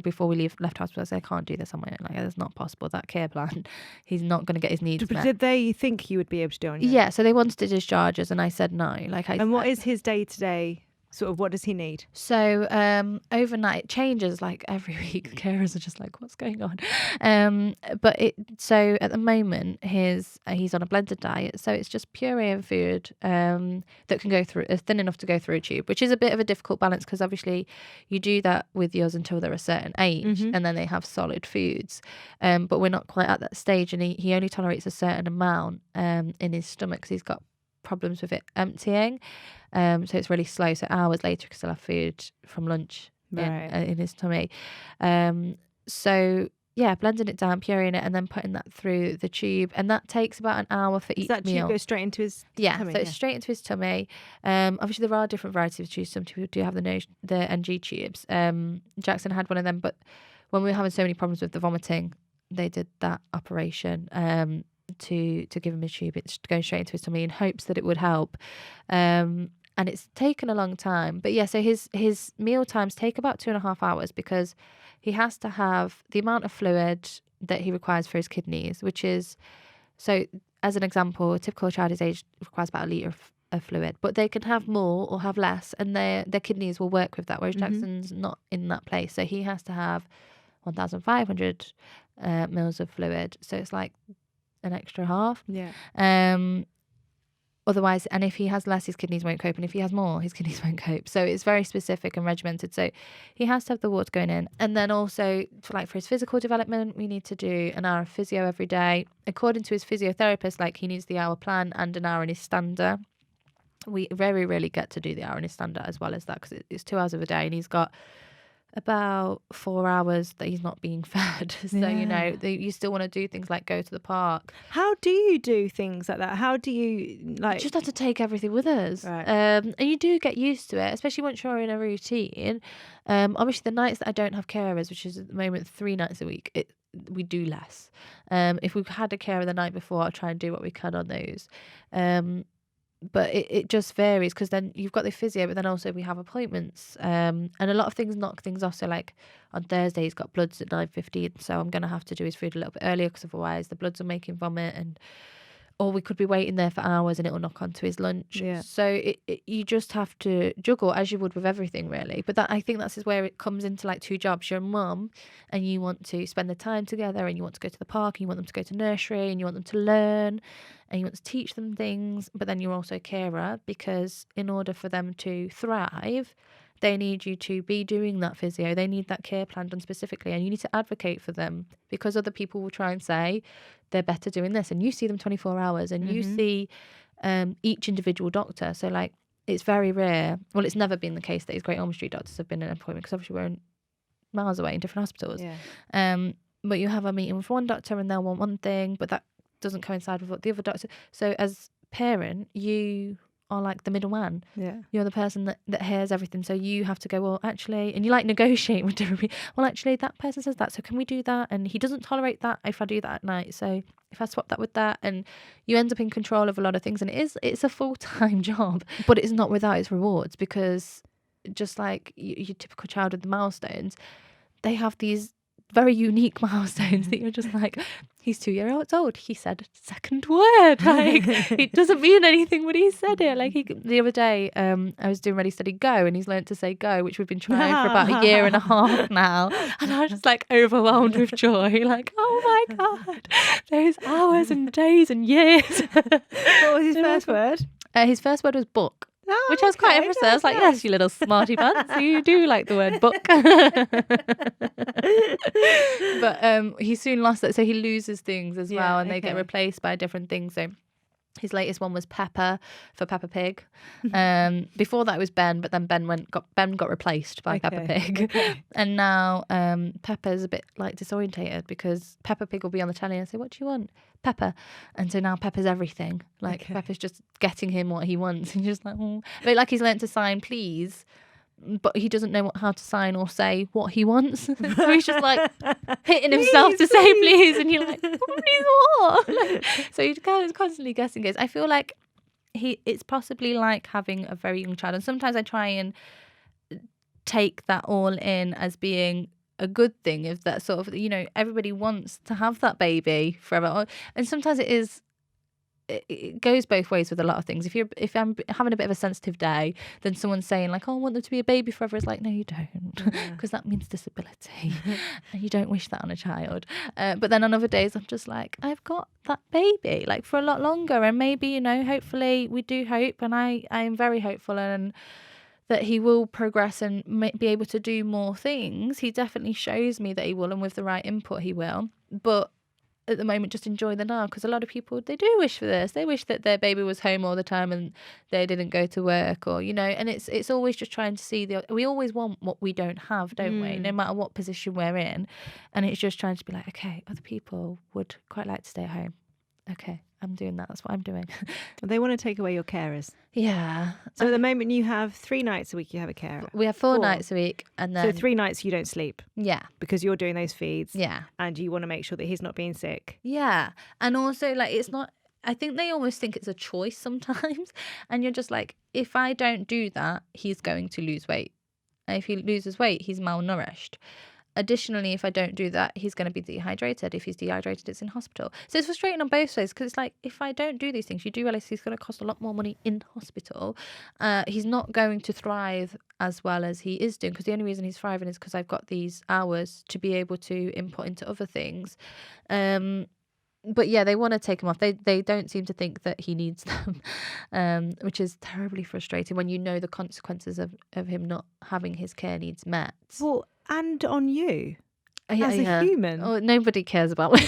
Before we left hospital, I said, I can't do this on my own. Like, it's not possible. That care plan, he's not going to get his needs met. Did they think you would be able to do it on your own? Yeah, so they wanted to discharge us, and I said no. And what is his day-to-day Sort of, what does he need? So overnight it changes like every week. The carers are just like, what's going on? So at the moment he's on a blended diet, so it's just puree and food that can go through, thin enough to go through a tube, which is a bit of a difficult balance because obviously you do that with yours until they're a certain age, and then they have solid foods, but we're not quite at that stage, and he only tolerates a certain amount in his stomach because he's got problems with it emptying. So it's really slow. So hours later, he can still have food from lunch in his tummy. So yeah, blending it down, pureeing it, and then putting that through the tube, and that takes about an hour for each that meal. Tube goes straight into his tummy? So it's straight into his tummy. Obviously, there are different varieties of tubes. Some people do have the NG tubes. Jackson had one of them, but when we were having so many problems with the vomiting, they did that operation. To give him a tube, it's going straight into his tummy in hopes that it would help, and it's taken a long time. But yeah, so his meal times take about 2.5 hours because he has to have the amount of fluid that he requires for his kidneys, which is, so as an example, a typical child his age requires about 1 litre of fluid, but they can have more or have less, and their kidneys will work with that, whereas Jackson's not in that place, so he has to have 1,500 mils of fluid, so it's like an extra half. Otherwise, and if he has less, his kidneys won't cope, and if he has more, his kidneys won't cope. So it's very specific and regimented. So he has to have the water going in, and then also for his physical development, we need to do an hour of physio every day. According to his physiotherapist, he needs the hour plan and an hour in his stander. We very rarely get to do the hour in his stander as well as that because it's 2 hours of a day, and he's got about 4 hours that he's not being fed. So you still want to do things like go to the park. How do you do things like that? How do you You just have to take everything with us, and you do get used to it, especially once you're in a routine. Obviously the nights that I don't have carers, which is at the moment 3 nights a week, we do less. If we've had a carer the night before, I'll try and do what we can on those. But it just varies because then you've got the physio, but then also we have appointments, and a lot of things knock things off. So on Thursday he's got bloods at 9:15, so I'm going to have to do his food a little bit earlier because otherwise the bloods will make him vomit, or we could be waiting there for hours and it will knock onto his lunch. So you just have to juggle as you would with everything really. But I think that's where it comes into 2 jobs. You're a mum and you want to spend the time together, and you want to go to the park, and you want them to go to nursery, and you want them to learn, and you want to teach them things, but then you're also a carer because in order for them to thrive, they need you to be doing that physio. They need that care plan done specifically, and you need to advocate for them because other people will try and say they're better doing this, and you see them 24 hours and you see each individual doctor. So it's very rare. Well, it's never been the case that his Great Ormond Street doctors have been in an appointment because obviously we're miles away in different hospitals. But you have a meeting with one doctor and they'll want one thing, but that doesn't coincide with what the other doctor. So as parent, you are like the middleman. You're the person that hears everything, so you have to go, well actually, and you negotiate with different people. Well actually that person says that, so can we do that, and he doesn't tolerate that if I do that at night, so if I swap that with that, and you end up in control of a lot of things, and it's a full-time job, but it's not without its rewards, because just like your typical child with the milestones, they have these very unique milestones that you're just like, he's 2 years old, he said second word, it doesn't mean anything, but he said it. The other day I was doing Ready Steady Go, and he's learnt to say go, which we've been trying for about 1.5 years now, and I was just overwhelmed with joy, oh my god, those hours and days and years. What was his first word? His first word was book. Which I was quite impressed. I was like, yes, you little smarty pants, you do like the word book. But he soon lost that, so he loses things as well, and they get replaced by different things. So his latest one was Pepper for Peppa Pig. Before that it was Ben, but then Ben got replaced by Peppa Pig. And now Peppa's a bit disorientated because Peppa Pig will be on the telly and say, what do you want? Pepper. And so now Peppa's everything. Peppa's just getting him what he wants. And just oh. But he's learnt to sign please, but he doesn't know how to sign or say what he wants. So he's just hitting himself to say please, and you're like, please what? So he's constantly guessing it. I feel like it's possibly like having a very young child, and sometimes I try and take that all in as being a good thing, if that sort of, everybody wants to have that baby forever, and sometimes it is it goes both ways with a lot of things. If I'm having a bit of a sensitive day, then someone's saying like, oh, I want them to be a baby forever. It's like, no, you don't, because that means disability and you don't wish that on a child. But then on other days I'm just like, I've got that baby like for a lot longer, and maybe, you know, hopefully we do hope, and I am very hopeful, and that he will progress and be able to do more things. He definitely shows me that he will, and with the right input he will. But at the moment, just enjoy the now, because a lot of people, they do wish for this. They wish that their baby was home all the time and they didn't go to work, or, you know, and it's always just trying to see we always want what we don't have, don't we? No matter what position we're in. And it's just trying to be like, okay, other people would quite like to stay at home. Okay, I'm doing that. That's what I'm doing. They want to take away your carers. Yeah. So at the moment you have 3 nights a week you have a carer. We have 4 nights a week, and then so 3 nights you don't sleep. Yeah. Because you're doing those feeds. Yeah. And you want to make sure that he's not being sick. Yeah. And also, like, it's not, I think they almost think it's a choice sometimes. And you're just like, if I don't do that, he's going to lose weight. And if he loses weight, he's malnourished. Additionally, if I don't do that, he's going to be dehydrated. If he's dehydrated, it's in hospital. So it's frustrating on both sides, because it's like, if I don't do these things, you do realize he's going to cost a lot more money in hospital. He's not going to thrive as well as he is doing, because the only reason he's thriving is because I've got these hours to be able to input into other things. But yeah, they want to take him off. They don't seem to think that he needs them, which is terribly frustrating when you know the consequences of him not having his care needs met. Well, and on you as a human. Oh, nobody cares about me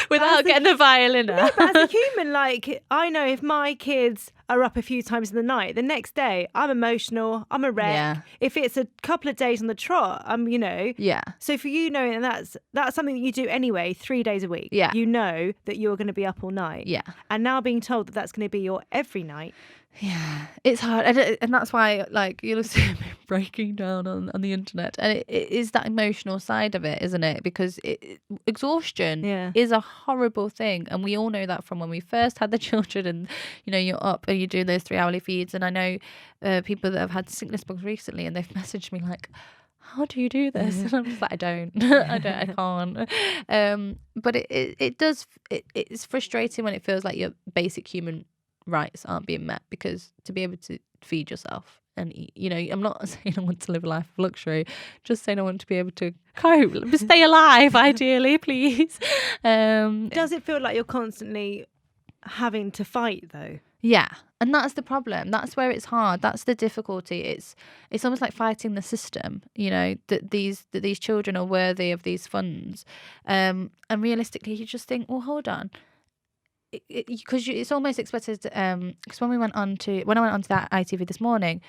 without getting the violin out. But as a human, like, I know if my kids are up a few times in the night, the next day I'm emotional, I'm a wreck. Yeah. If it's a couple of days on the trot, you know. Yeah. So for you, knowing that's something that you do anyway 3 days a week. Yeah. You know that you're going to be up all night. Yeah. And now being told that that's going to be your every night. Yeah, it's hard, and that's why, like, you'll see me breaking down on the internet, and it is that emotional side of it, isn't it? Because exhaustion is a horrible thing, and we all know that from when we first had the children, and, you know, you're up and you do those 3-hourly feeds, and I know people that have had sickness bugs recently, and they've messaged me like, how do you do this? And I'm just like, I can't. But it's frustrating when it feels like your basic human rights aren't being met, because to be able to feed yourself and eat, you know, I'm not saying I want to live a life of luxury, just saying I want to be able to cope, stay alive, ideally, please. Does it feel like you're constantly having to fight though? Yeah, and that's the problem. That's where it's hard. That's the difficulty. It's almost like fighting the system, you know, that these children are worthy of these funds, and realistically you just think, well, hold on. Because it's almost expected, because when I went on to that ITV this morning,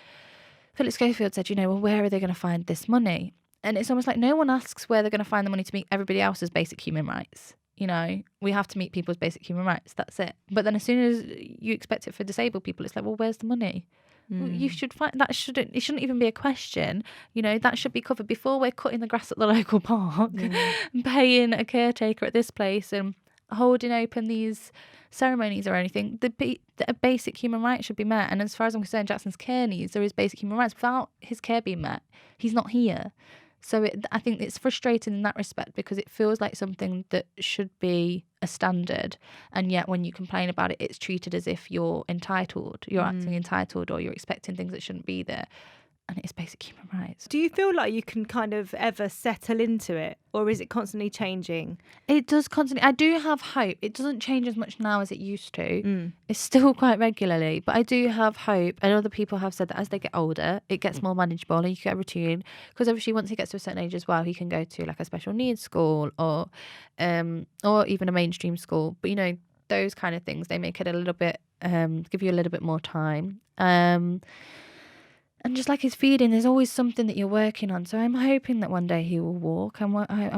Philip Schofield said, you know, well, where are they going to find this money? And it's almost like no one asks where they're going to find the money to meet everybody else's basic human rights. You know, we have to meet people's basic human rights. That's it. But then as soon as you expect it for disabled people, it's like, well, where's the money? Well, you should find that. It shouldn't even be a question. You know, that should be covered before we're cutting the grass at the local park, and paying a caretaker at this place, and holding open these ceremonies or anything. The basic human rights should be met. And as far as I'm concerned, Jackson's care needs, there is basic human rights. Without his care being met, he's not here. So I think it's frustrating in that respect, because it feels like something that should be a standard, and yet when you complain about it, it's treated as if you're entitled, you're acting entitled, or you're expecting things that shouldn't be there. And it's basic human rights. Do you feel like you can kind of ever settle into it, or is it constantly changing? It does constantly. I do have hope. It doesn't change as much now as it used to. It's still quite regularly, but I do have hope. And other people have said that as they get older, it gets more manageable and you get a routine. Because obviously once he gets to a certain age as well, he can go to like a special needs school or even a mainstream school. But, you know, those kind of things, they make it a little bit, give you a little bit more time. And just like his feeding, there's always something that you're working on. So I'm hoping that one day he will walk. I'm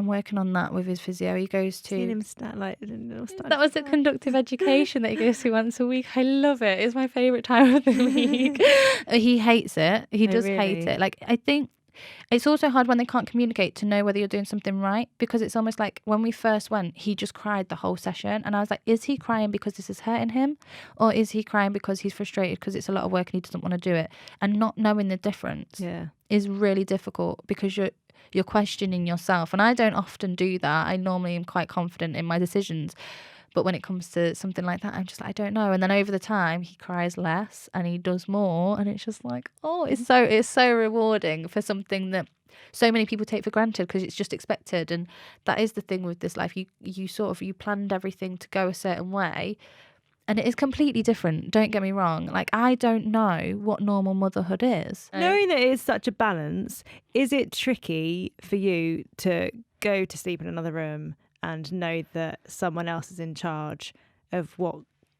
working on that with his physio. He goes to... Seen him that was at conductive education that he goes to once a week. I love it. It's my favourite time of the week. He hates it. He does hate it. Like, I think it's also hard when they can't communicate to know whether you're doing something right, because it's almost like when we first went, he just cried the whole session, and I was like, is he crying because this is hurting him, or is he crying because he's frustrated because it's a lot of work and he doesn't want to do it? And not knowing the difference is really difficult, because you're questioning yourself, and I don't often do that. I normally am quite confident in my decisions, But when it comes to something like that, I'm just like, I don't know. And then over the time, he cries less and he does more. And it's just like, oh, it's so rewarding for something that so many people take for granted because it's just expected. And that is the thing with this life. You planned everything to go a certain way. And it is completely different. Don't get me wrong. Like, I don't know what normal motherhood is. Knowing that it is such a balance, is it tricky for you to go to sleep in another room and know that someone else is in charge of what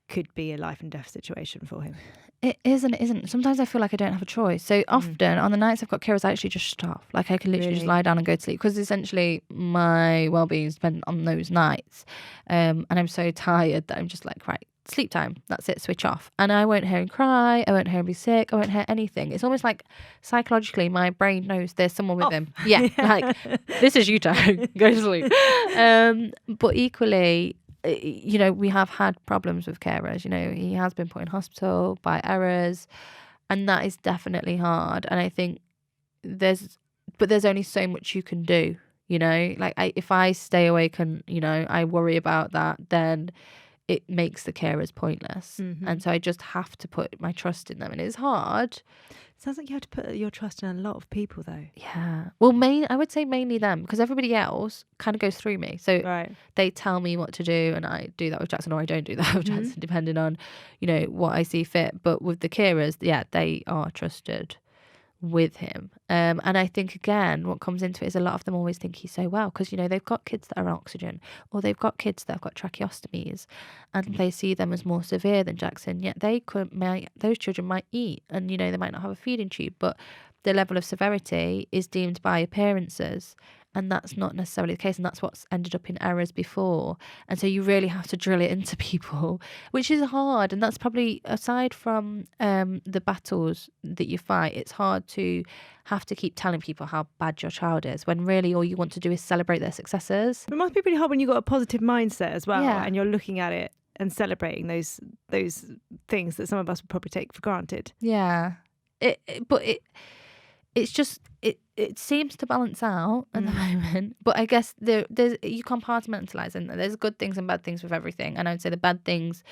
could be a life and death situation for him? It is and it isn't. Sometimes I feel like I don't have a choice. So often on the nights I've got carers, I actually just shut off. Like, I can literally just lie down and go to sleep because essentially my well-being is dependent on those nights. And I'm so tired that I'm just like, right, sleep time. That's it. Switch off. And I won't hear him cry. I won't hear him be sick. I won't hear anything. It's almost like psychologically my brain knows there's someone with him. Yeah. Like, this is you time. Go to sleep. But equally, you know, we have had problems with carers. You know, he has been put in hospital by errors, and that is definitely hard. And I think there's only so much you can do. You know, like if I stay awake and, you know, I worry about that, then it makes the carers pointless. And so I just have to put my trust in them, and it's hard. Sounds like you have to put your trust in a lot of people, though. Yeah. Well, I would say mainly them, because everybody else kind of goes through me. So they tell me what to do, and I do that with Jackson, or I don't do that with Jackson, depending on, you know, what I see fit. But with the carers, yeah, they are trusted with him. And I think, again, what comes into it is a lot of them always think he's so well, because, you know, they've got kids that are on oxygen, or they've got kids that have got tracheostomies, and they see them as more severe than Jackson. Yet those children might eat, and, you know, they might not have a feeding tube, but the level of severity is deemed by appearances. And that's not necessarily the case. And that's what's ended up in errors before. And so you really have to drill it into people, which is hard. And that's probably, aside from the battles that you fight, it's hard to have to keep telling people how bad your child is, when really all you want to do is celebrate their successes. It must be pretty hard when you've got a positive mindset as well, Yeah. and you're looking at it and celebrating those things that some of us would probably take for granted. Yeah. It seems to balance out at the moment, but I guess there's you compartmentalize, and there's good things and bad things with everything. And I would say the bad things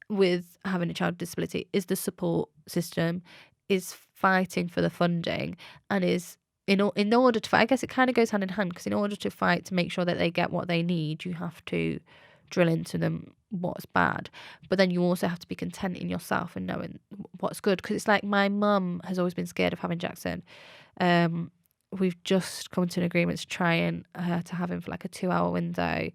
with having a child with disability is the support system, is fighting for the funding, and is in order to fight. I guess it kind of goes hand in hand, because in order to fight to make sure that they get what they need, you have to drill into them what's bad, but then you also have to be content in yourself and knowing what's good. Because it's like, my mum has always been scared of having Jackson. We've just come to an agreement to try and to have him for like a 2-hour window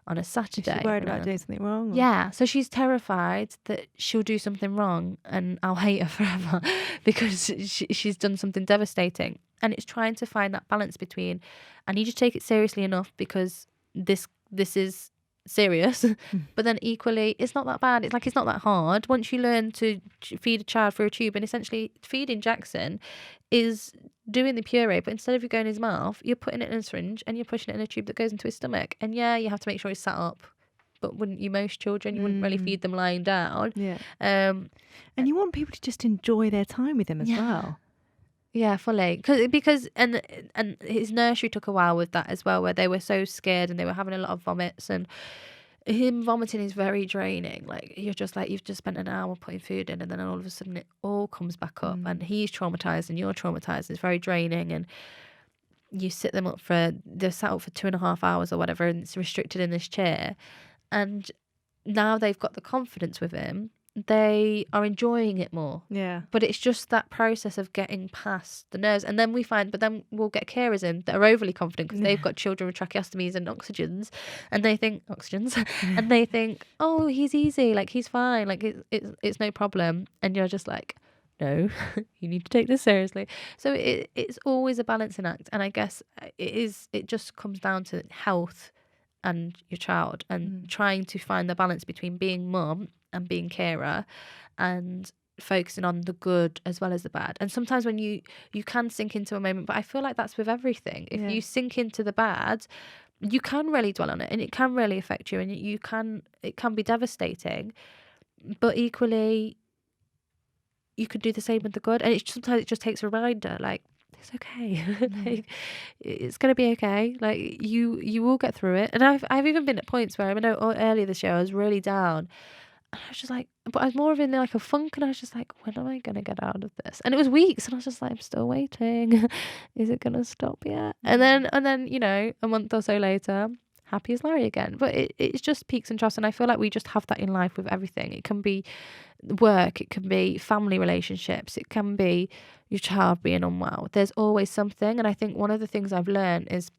on a Saturday. Is she worried about doing something wrong? Or? Yeah, so she's terrified that she'll do something wrong and I'll hate her forever because she's done something devastating. And it's trying to find that balance between, I need you to take it seriously enough because this is serious, but then equally it's not that bad. It's like, it's not that hard once you learn to feed a child through a tube. And essentially feeding Jackson is doing the puree, but instead of you going in his mouth, you're putting it in a syringe and you're pushing it in a tube that goes into his stomach. And yeah, you have to make sure he's sat up, but wouldn't you, most children, you wouldn't really feed them lying down. Yeah. And you want people to just enjoy their time with him as well. Yeah, fully. Because and his nursery took a while with that as well, where they were so scared and they were having a lot of vomits, and him vomiting is very draining. Like, you're just like, you've just spent an hour putting food in, and then all of a sudden it all comes back up, and he's traumatized and you're traumatized. It's very draining, and you sit them up they're sat up for 2.5 hours or whatever, and it's restricted in this chair. And now they've got the confidence with him, they are enjoying it more. Yeah. But it's just that process of getting past the nerves. And then we'll get carers in that are overly confident because they've got children with tracheostomies and oxygens, and they think, and they think, oh, he's easy, like, he's fine, like, it's no problem. And you're just like, no, you need to take this seriously. So it's always a balancing act. And I guess it just comes down to health and your child, and trying to find the balance between being mum and being carer, and focusing on the good as well as the bad. And sometimes when you can sink into a moment, but I feel like that's with everything. If you sink into the bad, you can really dwell on it, and it can really affect you, and it can be devastating. But equally, you could do the same with the good. And sometimes it just takes a reminder, like, it's okay. Like, it's going to be okay. Like, you will get through it. And I've even been at points where, I know earlier this year I was really down. And I was just like, but I was more of in like a funk, and I was just like, when am I going to get out of this? And it was weeks, and I was just like, I'm still waiting. Is it going to stop yet? And then, you know, a month or so later, happy as Larry again. But it's just peaks and troughs. And I feel like we just have that in life with everything. It can be work, it can be family relationships, it can be your child being unwell. There's always something. And I think one of the things I've learned is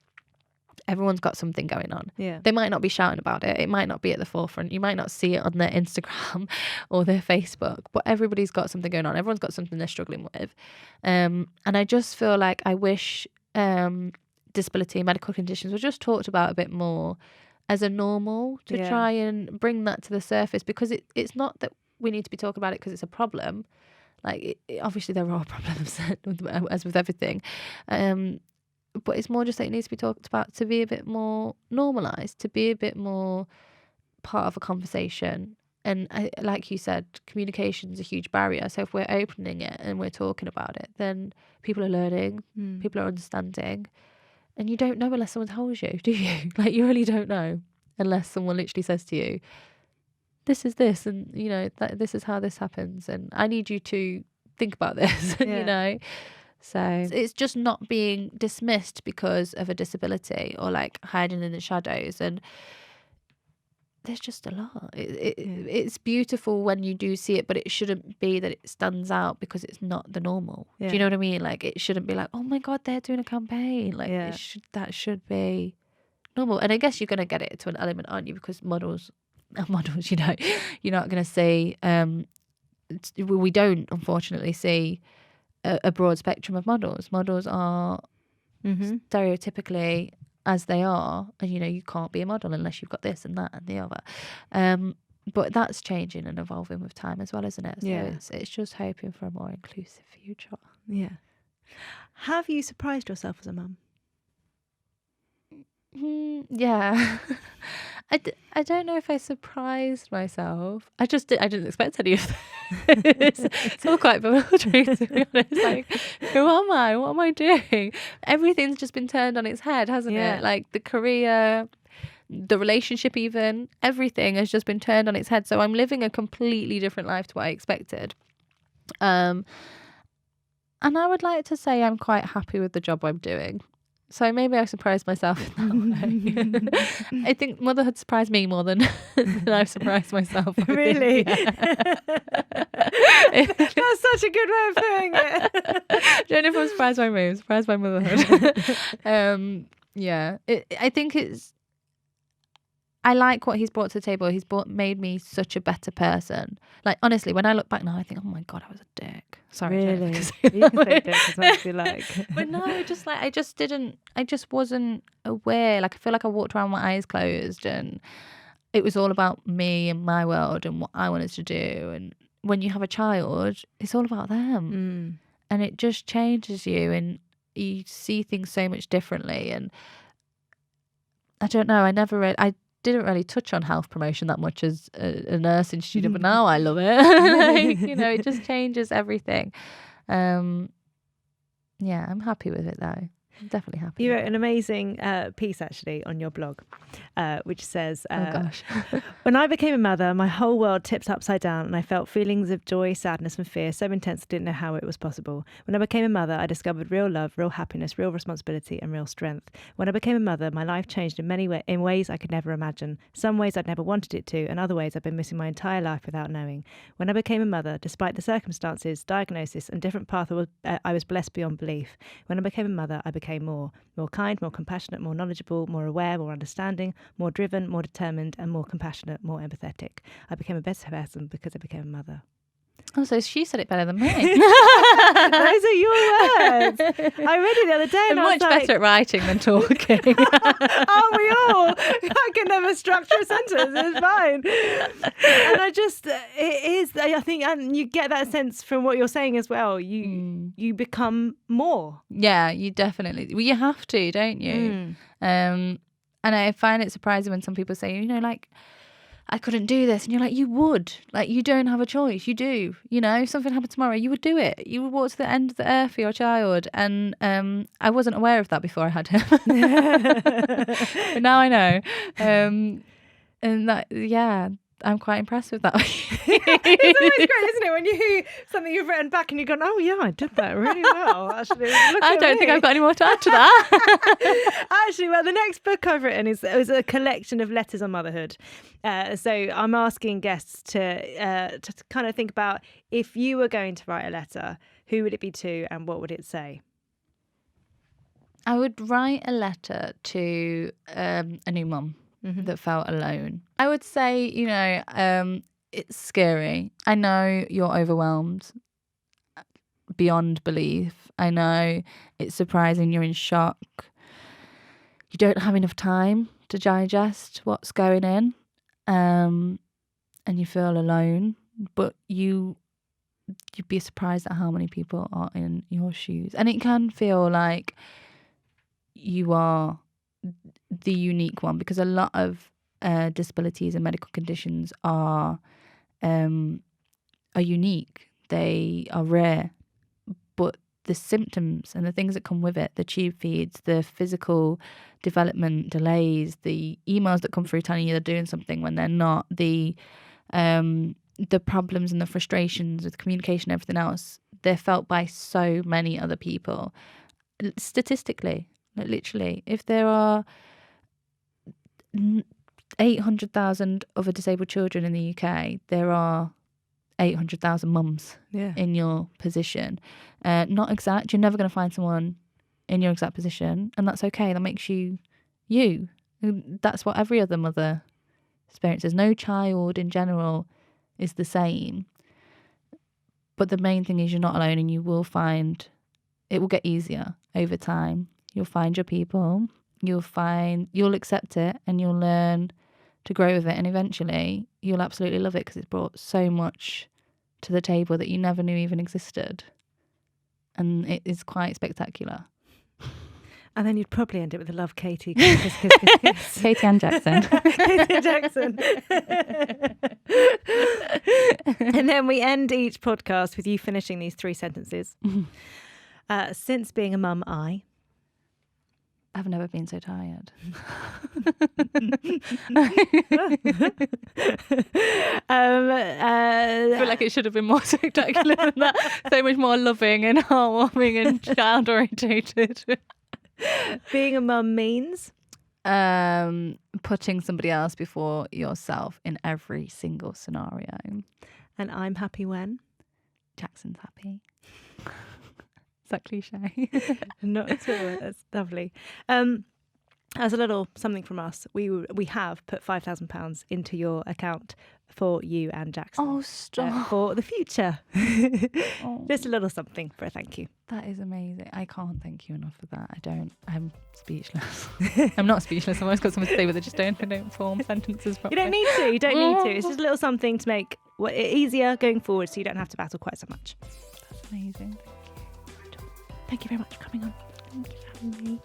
everyone's got something going on. Yeah. They might not be shouting about it. It might not be at the forefront. You might not see it on their Instagram or their Facebook, but everybody's got something going on. Everyone's got something they're struggling with. And I just feel like I wish disability and medical conditions were just talked about a bit more as a normal, to try and bring that to the surface, because it's not that we need to be talking about it because it's a problem. Like, obviously there are problems as with everything. But it's more just that it needs to be talked about to be a bit more normalised, to be a bit more part of a conversation. And like you said, communication is a huge barrier. So if we're opening it and we're talking about it, then people are learning, people are understanding. And you don't know unless someone tells you, do you? Like, you really don't know unless someone literally says to you, this is this, and, you know, this is how this happens. And I need you to think about this, you know? So it's just not being dismissed because of a disability or like hiding in the shadows. And there's just a lot. It's beautiful when you do see it, but it shouldn't be that it stands out because it's not the normal. Do you know what I mean? Like, it shouldn't be like, oh my God, they're doing a campaign. Like, that should be normal. And I guess you're going to get it to an element, aren't you? Because models, you know, you're not going to see, we don't unfortunately see a broad spectrum of models. Models are stereotypically as they are, and, you know, you can't be a model unless you've got this and that and the other. But that's changing and evolving with time as well, isn't it? So it's just hoping for a more inclusive future. Yeah. Have you surprised yourself as a mum? Yeah. I don't know if I surprised myself. I didn't expect any of this. It's all quite bewildering, to be honest. Like, who am I? What am I doing? Everything's just been turned on its head, hasn't it? Like, the career, the relationship, even everything has just been turned on its head. So I'm living a completely different life to what I expected. And I would like to say I'm quite happy with the job I'm doing. So maybe I surprised myself in that way. I think motherhood surprised me more than I've surprised myself. Really? Yeah. That's such a good way of putting it. I don't know if I'm surprised by me, I'm surprised by motherhood. I think I like what he's brought to the table. He's made me such a better person. Like, honestly, when I look back now, I think, oh my God, I was a dick. Sorry. Really? You can say dick as much as you like. But no, just like, I just wasn't aware. Like, I feel like I walked around with my eyes closed, and it was all about me and my world and what I wanted to do. And when you have a child, it's all about them. And it just changes you, and you see things so much differently. And I don't know, I didn't really touch on health promotion that much as a nursing student, but now I love it. Like, you know, it just changes everything. I'm happy with it though. I'm definitely happy. You wrote an amazing piece actually on your blog, which says, oh gosh. when I became a mother, my whole world tipped upside down, and I felt feelings of joy, sadness and fear so intense I didn't know how it was possible. When I became a mother, I discovered real love, real happiness, real responsibility and real strength. When I became a mother, my life changed in ways I could never imagine. Some ways I'd never wanted it to, and other ways I've been missing my entire life without knowing. When I became a mother, despite the circumstances, diagnosis and different path, I was blessed beyond belief. When I became a mother, I became more kind, more compassionate, more knowledgeable, more aware, more understanding, more driven, more determined, and more compassionate, more empathetic. I became a better person because I became a mother. Oh, so she said it better than me. Those are your words. I read it the other day and I'm much better at writing than talking. Aren't we all? I can never structure a sentence. It's fine. And I think, and you get that sense from what you're saying as well. You become more. Yeah, you definitely. Well, you have to, don't you? And I find it surprising when some people say, you know, like, I couldn't do this. And you're like, you would. Like, you don't have a choice. You do. You know, if something happened tomorrow, you would do it. You would walk to the end of the earth for your child. And I wasn't aware of that before I had him. But now I know. And that, yeah, I'm quite impressed with that. It's always great, isn't it, when you hear something you've written back and you've gone, oh yeah, I did that really well. Actually, I don't think I've got any more to add to that. Actually, well, the next book I've written is a collection of letters on motherhood. So I'm asking guests to kind of think about, if you were going to write a letter, who would it be to and what would it say? I would write a letter to a new mum that felt alone. I would say, you know, it's scary. I know you're overwhelmed beyond belief. I know it's surprising, you're in shock. You don't have enough time to digest what's going in, and you feel alone. But you'd be surprised at how many people are in your shoes. And it can feel like you are the unique one, because a lot of disabilities and medical conditions are unique. They are rare, but the symptoms and the things that come with it, the tube feeds, the physical development delays, the emails that come through telling you they're doing something when they're not, the problems and the frustrations with communication, everything else, they're felt by so many other people. Statistically, like literally, if there are 800,000 other disabled children in the UK, there are 800,000 mums in your position. Not exact. You're never going to find someone in your exact position, and that's okay. That makes you you. That's what every other mother experiences. No child in general is the same. But the main thing is you're not alone, and you will find it will get easier over time. You'll find your people. You'll accept it, and you'll learn to grow with it, and eventually you'll absolutely love it, because it's brought so much to the table that you never knew even existed, and it is quite spectacular. And then you'd probably end it with a love, Kaytee. Kiss. Kaytee and Jackson. Kaytee and Jackson. And then we end each podcast with you finishing these 3 sentences. Since being a mum, I've never been so tired. I feel like it should have been more spectacular than that. So much more loving and heartwarming and child orientated. Being a mum means putting somebody else before yourself in every single scenario. And I'm happy when Jackson's happy. Is that cliche? Not at all. That's lovely. As a little something from us, we have put £5,000 into your account for you and Jackson. Oh, stop. For the future. Oh. Just a little something for a thank you. That is amazing. I can't thank you enough for that. I'm speechless. I'm not speechless. I've always got something to say, but I don't form sentences properly. You don't need to. You don't need to. It's just a little something to make it easier going forward, so you don't have to battle quite so much. That's amazing. Thank you very much for coming on. Thank you for having me.